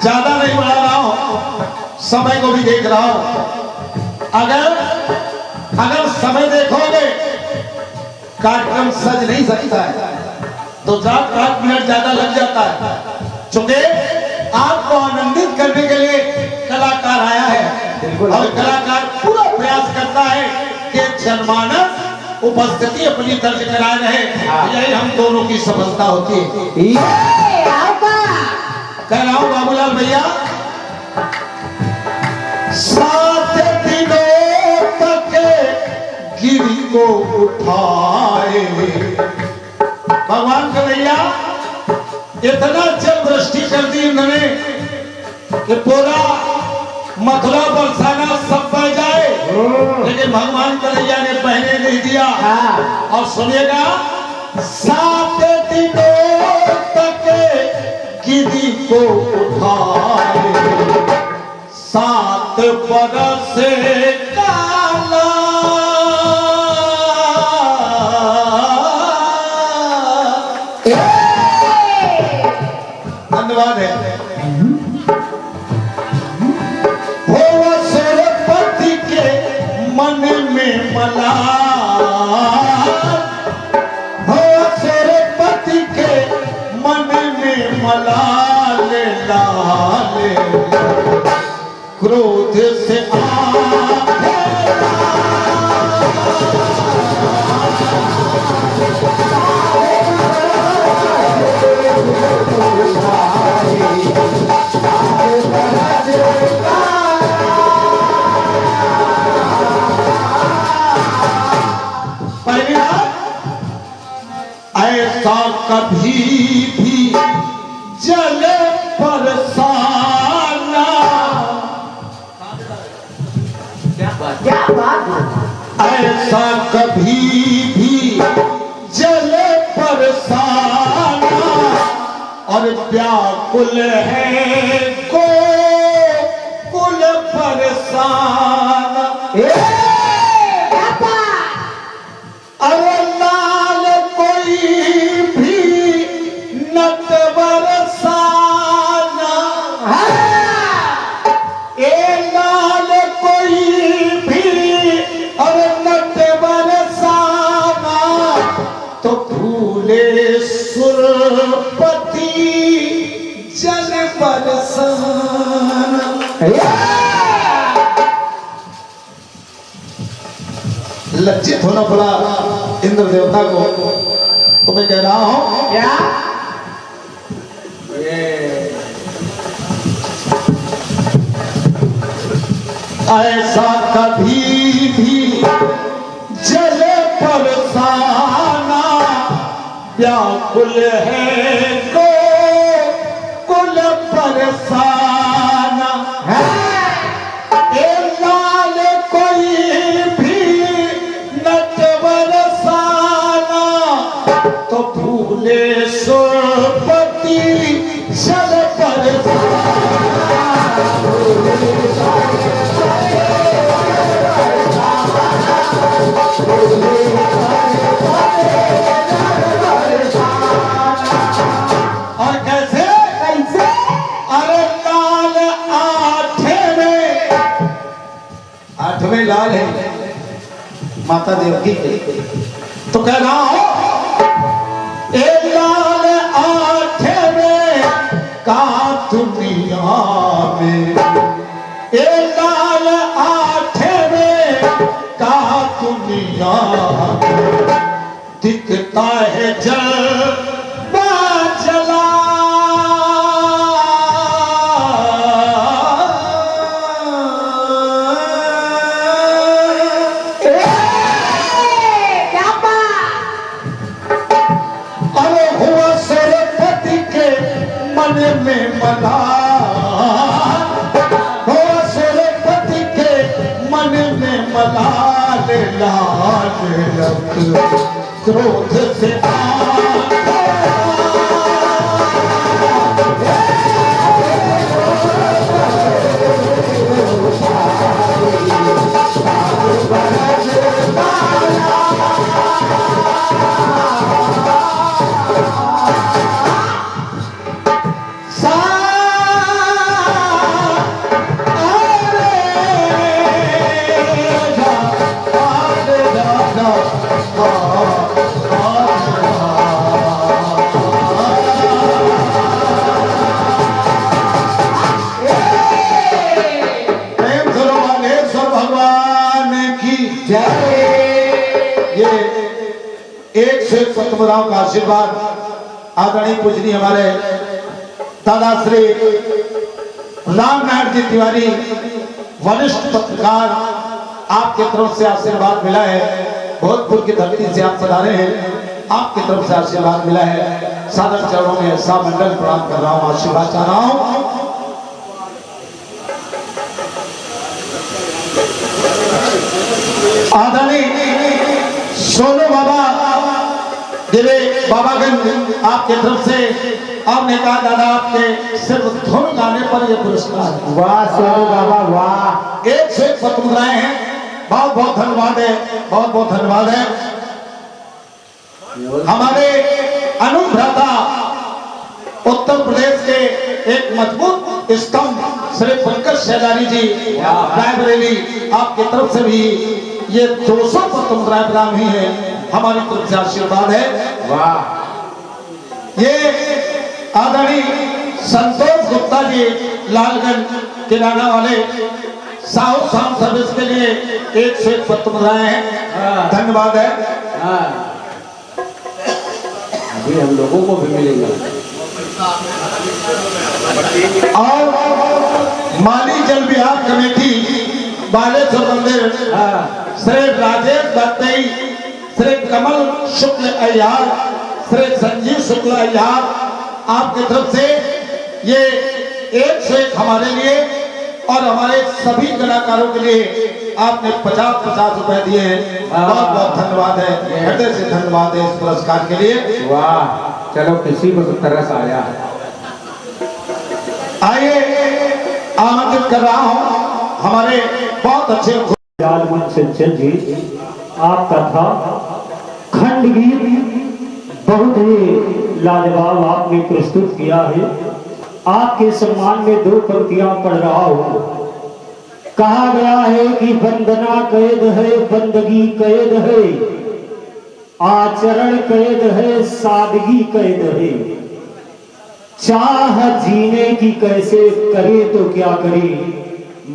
ज्यादा नहीं बढ़ा रहा हूं, समय को भी देख रहा हूं। अगर समय देखोगे कार्यक्रम सज नहीं सकता है, तो 7-8 मिनट ज्यादा लग जाता है। चूंकि आपको आनंदित करने के लिए कलाकार आया है और कलाकार पूरा प्रयास करता है कि जनमानस उपस्थिति अपनी दर्ज करा रहे, यही हम दोनों की सफलता होती है। कह रहा हूं बाबूलाल भैया, 7 दिनों तक गिरी को उठाए भगवान कन्हैया, इतना जल वृष्टि कर दी इन्होंने कि पूरा मथुरा बरसाना सब बह जाए, लेकिन भगवान कन्हैया ने बहने नहीं दिया। और सुनिएगा, 7 दिनों तक गिरी को उठाए, 7 बरस काला धन्यवाद है। हो सरस्वती के मन में मलाल, हो सरस्वती के मन में मलाल लाल, क्रोध से ऐसा कभी भी जल बरसाना, ऐसा कभी भी जल बरसाना, और व्याकुल है को कुल बरसाना। अरे लाल कोई भी नट बरसाना, लाल कोई भी और नट बरसाना, तो फूले सुरपति जल बरसाना। लज्जित होना पड़ा इंद्र देवता को, तो मैं कह रहा हूं क्या ऐसा कभी भी जल बरसाना, व्याकुल है को कुल बरसाना। लाल कोई भी नट बरसाना, तो फूले सुरपति जल बरसाना। और कैसे कैसे? अरे लाल 8वें लाल है माता देवकी के, तो कह रहा हूं लाल 8वें का दुनिया में, लाल 8वें का दुनिया दिखता है जल जला। अरे हुआ सरस्वती के मन में मलाल, हुआ सरस्वती के मन में मलाल लाल रख क्रोध से ये एक से पद्मराव का आशीर्वाद आदरणीय पूजनीय हमारे दादा श्री राम नारायण जी तिवारी वरिष्ठ पत्रकार, आपके तरफ से आशीर्वाद मिला है। भोजपुर की धरती से आप पधारे हैं, आपकी तरफ से आशीर्वाद मिला है। सादर चरणों में सामंडल प्रणाम कर रहा हूं, आशीर्वाद चाह रहा हूं। आदरणीय सोनू बाबा जिले बाबागंज, आपके तरफ से आपने कहा दादा आपके सिर्फ धुन गाने पर यह पुरस्कार। वाह सोनू बाबा वाह, एक से एक पत्र बुलाए हैं, बहुत बहुत धन्यवाद है, बहुत बहुत धन्यवाद है। हमारे अनुभ्राता उत्तर प्रदेश के एक मजबूत स्तंभ श्री पंकज शैलारी जी रायबरेली, आपकी तरफ से भी ये 200 पत्र मुद्राएं ही है, हमारी तरफ से आशीर्वाद है। वाह। ये आदरणीय संतोष गुप्ता जी लालगंज किराना वाले साउथ साउंड सर्विस के लिए एक से एक पत्र मुद्राएं हैं, धन्यवाद है। अभी हम लोगों को भी मिलेगा। और माली जल विहार कमेटी बालेश्वर मंदिर श्री राजेश दत्तई, श्री कमल शुक्ल अय्यार, श्री संजीव शुक्ल अय्यार, आपकी तरफ से ये एक से एक हमारे लिए और हमारे सभी कलाकारों के लिए आपने 50-50 रुपए दिए हैं, बहुत बहुत धन्यवाद है, हृदय से धन्यवाद है इस पुरस्कार के लिए। वाह, चलो किसी को तो तरस आया। आइए आमंत्रित कर रहा हूं हमारे बहुत अच्छे लालमन चंचल जी, आपका था खंड गीत बहुत ही लाजवाब आपने प्रस्तुत किया है। आपके सम्मान में 2 पंक्तियां पढ़ रहा हूं। कहा गया है कि वंदना कैद है, बंदगी कैद है, आचरण कैद है, सादगी कैद है, चाह जीने की कैसे करे तो क्या करे,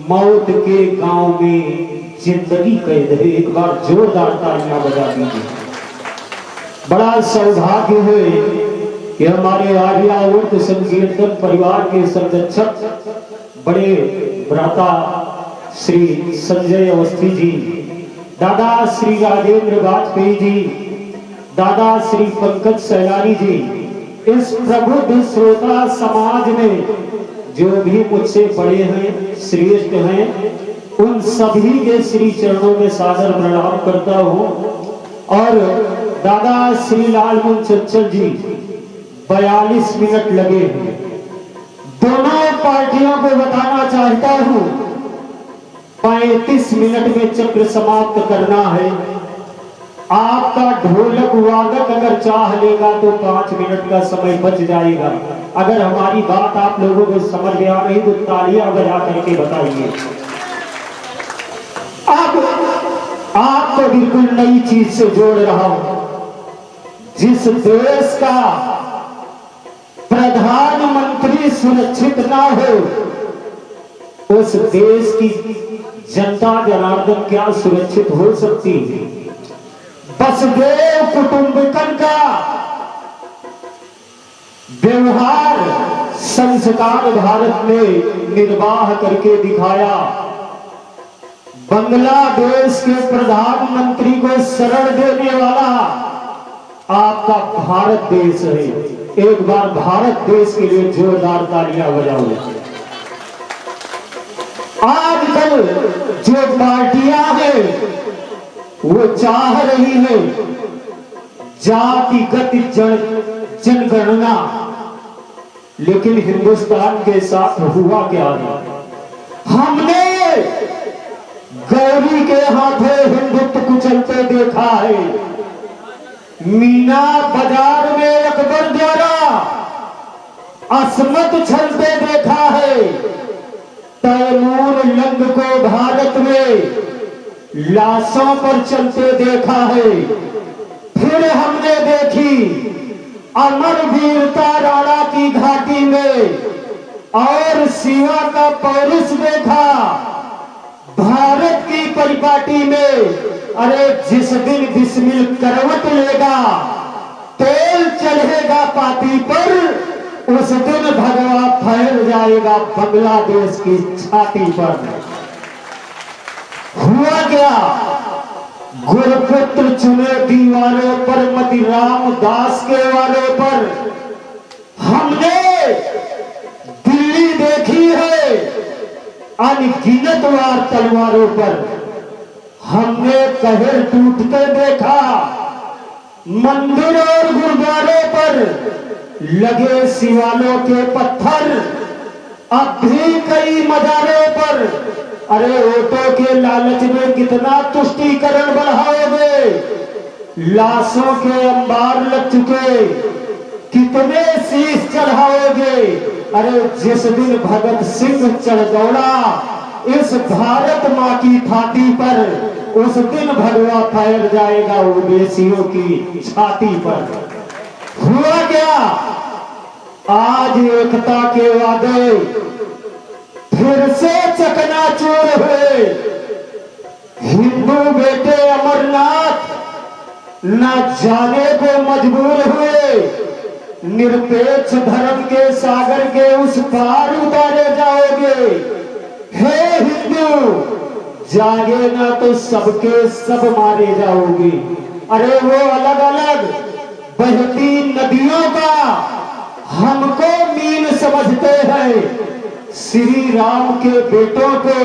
मौत के गांव में जिंदगी कैद है। एक बार जोरदार तालियां बजा दीजिए। बड़ा सौभाग्य है कि हमारे आर्यावर्त संकीर्तन परिवार के संरक्षक बड़े भ्राता श्री संजय अवस्थी जी, दादा श्री राजेंद्र वाजपेयी जी, दादा श्री पंकज शैलारी जी, इस प्रबुद्ध श्रोता समाज में जो भी मुझसे बड़े हैं, श्रेष्ठ हैं, उन सभी के श्री चरणों में सादर प्रणाम करता हूं। और दादा श्री लालमन चंचल जी 42 मिनट लगे हैं। दोनों पार्टियों को बताना चाहता हूं 35 मिनट में चक्र समाप्त करना है। आपका ढोलक वादक अगर चाह लेगा तो 5 मिनट का समय बच जाएगा। अगर हमारी बात आप लोगों को समझ में आ रही तो तालियां बजा करके बताइए। अब आपको बिल्कुल नई चीज से जोड़ रहा हूं। जिस देश का प्रधानमंत्री सुरक्षित ना हो, उस देश की जनता जनार्दन क्या सुरक्षित हो सकती है? वसुदेव कुटुंबकम का व्यवहार संस्कार भारत में निर्वाह करके दिखाया। बांग्लादेश के प्रधानमंत्री को शरण देने वाला आपका भारत देश है। एक बार भारत देश के लिए जोरदार तालियां बजाओ। आजकल जो पार्टियां हैं वो चाह रही है जातिगत जनगणना, लेकिन हिंदुस्तान के साथ हुआ क्या है? हमने गौरी के हाथों हिंदुत्व कुचलते देखा है। मीना बाजार में अकबर द्वारा असमत छलते देखा है। तैमूर लंग को भारत में लाशों पर चलते देखा है। फिर हमने देखी अमर वीरता राणा की घाटी में और शिवा का पौरुष देखा। भारत की परिपाटी में अरे जिस दिन बिस्मिल करवट लेगा, तेल चढ़ेगा पाती पर, उस दिन भगवा फैल जाएगा बांग्लादेश की छाती पर। हुआ क्या, गुरपुत्र चुने दीवारों पर, मति रामदास के वालों पर। हमने दिल्ली देखी है अनगिनत वार तलवारों पर। हमने कहर टूटते देखा मंदिर और गुरुद्वारों पर, लगे शिवालों के पत्थर अब भी कई मजारों पर। अरे वोटों के लालच में कितना तुष्टीकरण बढ़ाओगे, लाशों के अंबार लग चुके, कितने शीश चढ़ाओगे। अरे जिस दिन भगत सिंह चढ़ दौड़ा इस भारत माँ की छाती पर, उस दिन भगवा फैल जाएगा विदेशियों की छाती पर। हुआ क्या, आज एकता के वादे फिर से चकनाचूर हुए। हिंदू बेटे अमरनाथ न जाने को मजबूर हुए। निरपेक्ष धर्म के सागर के उस पार उतारे जाओगे। हे हिंदू, जागे ना तो सबके सब मारे जाओगे। अरे वो अलग अलग बहती नदियों का हमको मीन समझते हैं, श्री राम के बेटों को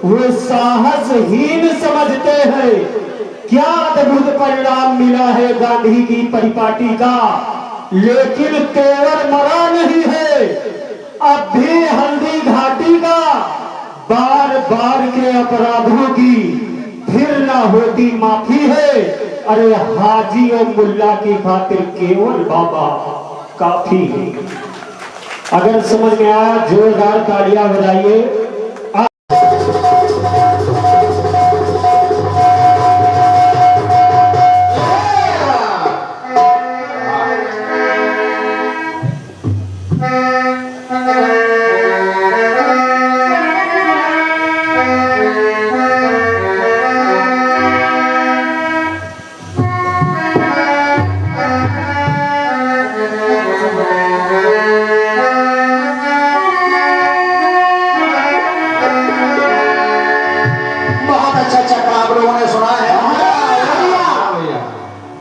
वो साहसहीन समझते हैं। क्या अद्भुत परिणाम मिला है गांधी की परिपाटी का, लेकिन तेवर मरा नहीं है। अब भी हल्दी घाटी का बार बार के अपराधों की फिर ना होती माफी है। अरे हाजी और मुल्ला की खातिर केवल बाबा काफी है। अगर समझ में आया जोरदार तालियां बजाइए।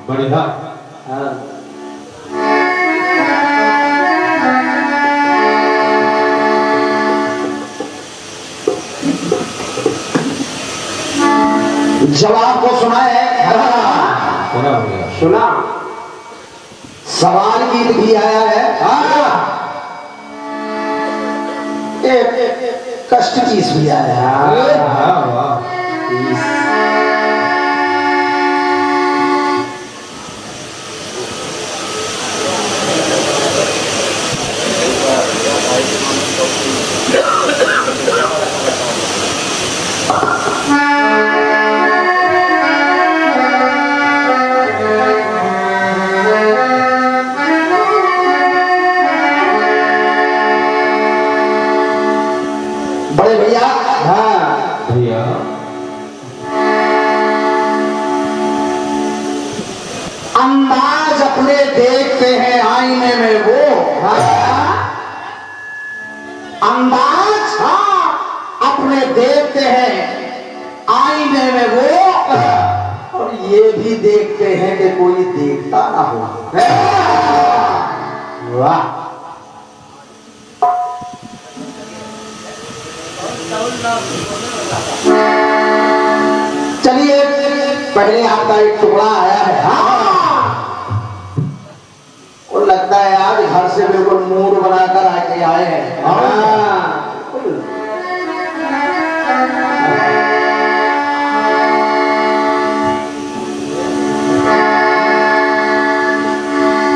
बढ़िया। जवाब को सुना है, सुना। सवाल गीत भी आया है, एक कष्ट चीज भी आया है। बड़े भैया, हाँ भैया, अंदाज अपने देखते हैं आईने में वो, अंदाज अपने देखते हैं आईने में वो, और ये भी देखते हैं कि कोई देखता ना हो। वाह, चलिए पहले आपका एक टुकड़ा आया है, और लगता है आज घर से बिल्कुल मूड बनाकर आके आए हैं।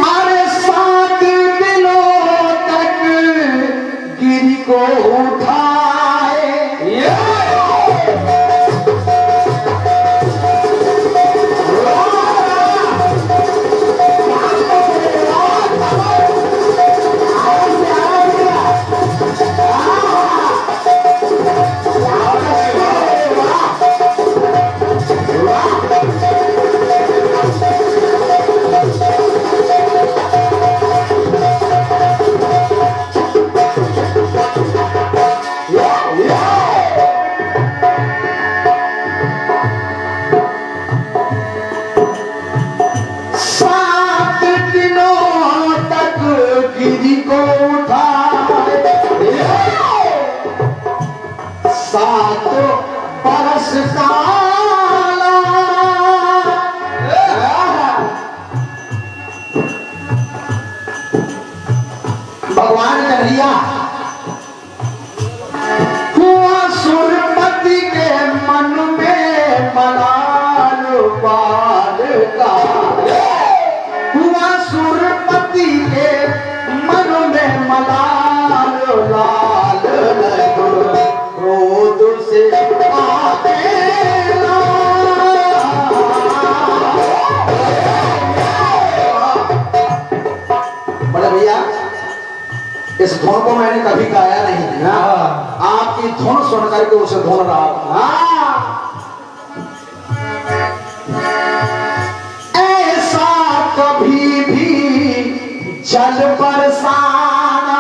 अरे 7 दिनों तक गिरी को उठाए, लाल लाल लगो क्रोध से आकेला। बड़े भैया इस धुन को मैंने कभी गाया नहीं है, आपकी धुन सुन करके उसे धुन रहा हूं। ऐसा कभी भी जल बरसाना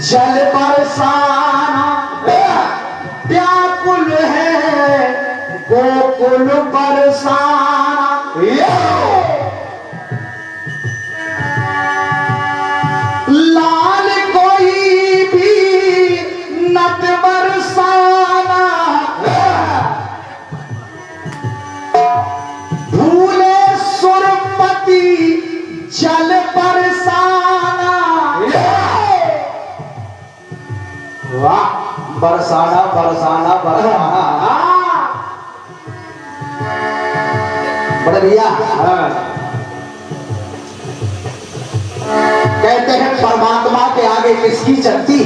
जल बरसाना व्याकुल है गोकुल बरसाना। लाल कोई भी नट बरसाना भूले सुरपति जल बरसाना। वाह बरसाना बरसाना बरसाना। बड़े भैया कहते हैं परमात्मा के आगे किसकी चलती।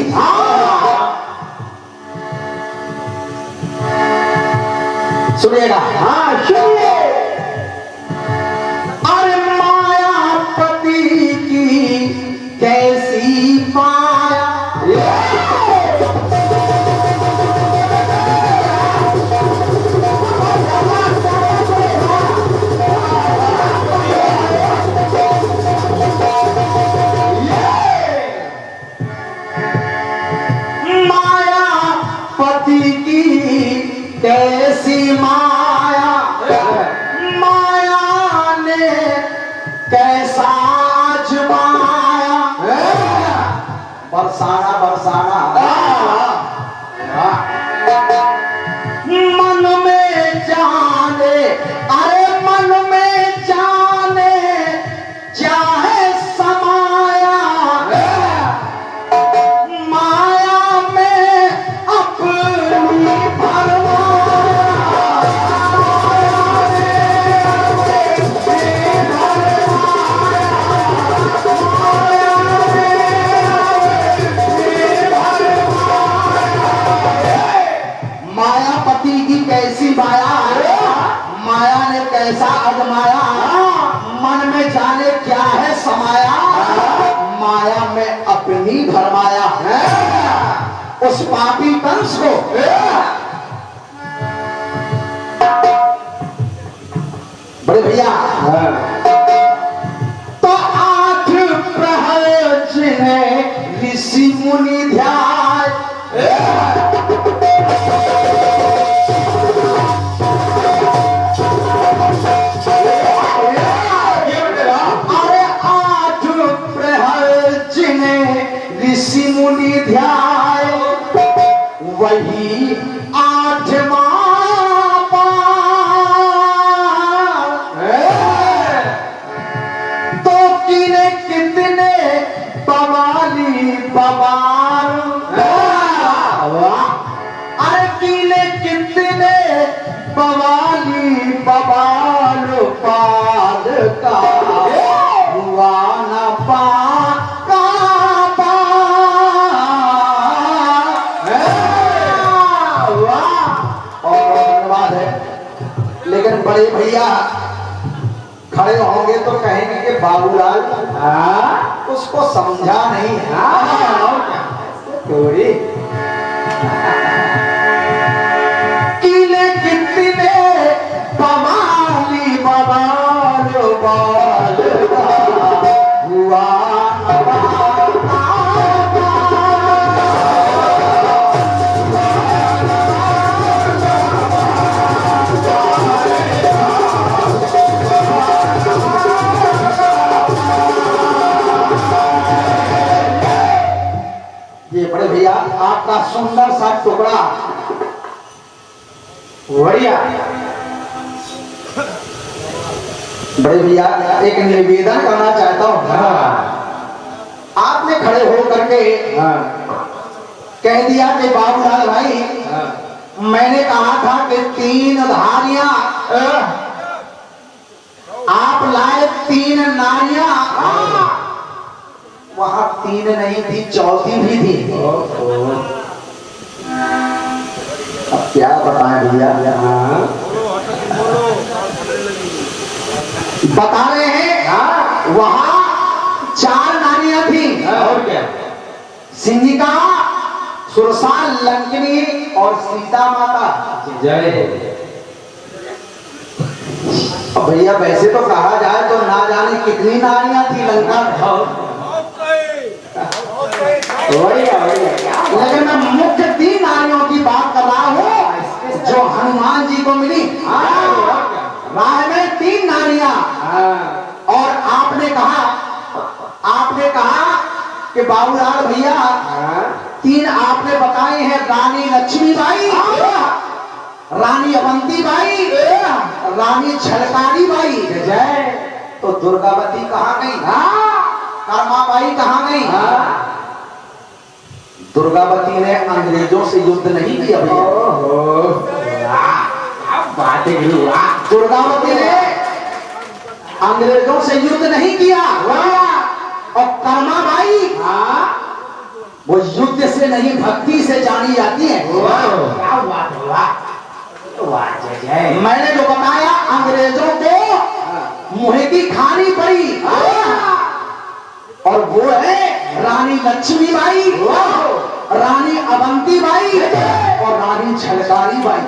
सुनिएगा, हाँ सुनिए। अरे मायापति की कैसी माया कैसी माया, माया ने कैसा आजमाया। बरसाना बरसाना मन में जाने, अरे मन में जाने चाहे समाया। माया में अपनी मायापति की कैसी माया, माया ने कैसा आजमाया। मन में जाने क्या है समाया, माया में अपनी भरमाया है। उस पापी कंस को बड़े भैया तो 8 प्रहर जिन्हें ऋषि मुनि ध्यान। अरे 8 प्रहर जिन्हें ऋषि मुनि ध्यान वही 8वां तो किने कितने बवाली बवाल। अरे किने कितने बवाली बवाल पाल का हुआ न पाका और धन्यवाद है। लेकिन बड़े भैया खड़े होंगे तो कहेंगे कि बाबूलाल उसको समझा नहीं थोड़ी। किले कितने बवाली बवाल बाल हुआ ये बड़े भैया आपका सुंदर सा टुकड़ा बढ़िया। बड़े भैया एक निवेदन करना चाहता हूँ। हाँ आपने खड़े हो करके हाँ कह दिया कि बाबूलाल भाई हाँ मैंने कहा था कि 3 धारियां आप लाए 3 नारियां। वहां 3 नहीं थी, चौथी भी थी। अब क्या बताएं भैया, हाँ बता रहे हैं वहां 4 नारियां थी। और क्या? सिंहिका, सुरसा, लंकिनी और सीता माता। जय। अब भैया वैसे तो कहा जाए तो ना जाने कितनी नारियां थी लंका में, बढ़िया बढ़िया। लेकिन मैं मुख्य 3 नारियों की बात कर रहा हूँ जो हनुमान जी को मिली। राह में 3 नारियां, और आपने कहा कि बाबूलाल भैया 3 आपने बताए हैं, रानी लक्ष्मीबाई, रानी अवंतीबाई, रानी झलकारी बाई। जय। तो दुर्गावती कहाँ गई? कर्माबाई कहाँ गई? दुर्गावती ने अंग्रेजों से युद्ध नहीं किया भैया। बात है गुरु। दुर्गावती ने अंग्रेजों से युद्ध नहीं किया। और कर्माबाई वो युद्ध से नहीं भक्ति से जानी जाती है। क्या बात है? वाह जय जय। मैंने जो बताया अंग्रेजों को मुंह की खानी पड़ी, और वो है रानी लक्ष्मीबाई, रानी अवंतीबाई और रानी झलकारी बाई।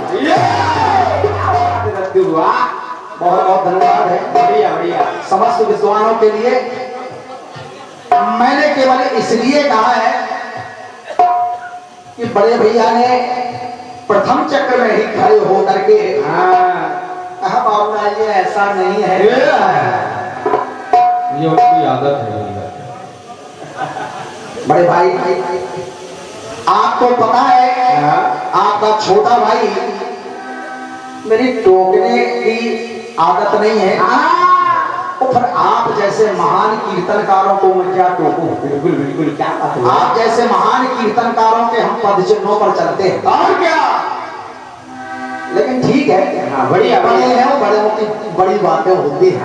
बहुत बहुत धन्यवाद है बढ़िया बढ़िया। समस्त विद्वानों के लिए। मैंने केवल इसलिए कहा है कि बड़े भैया ने प्रथम चक्र में ही खड़े हो करके कहा बाबूलाल ये ऐसा नहीं है। ये उसकी आदत है। बड़े भाई आपको पता है आपका छोटा भाई मेरी टोकने की आदत नहीं है। तो फिर आप जैसे महान कीर्तनकारों को मैं क्या टोकूं? बिल्कुल बिल्कुल। क्या बात है? आप जैसे महान कीर्तनकारों के हम पद चिन्हों पर चलते हैं। और क्या? लेकिन ठीक है, हाँ बढ़िया बड़े हैं, बड़े की बड़ी बातें होती हैं।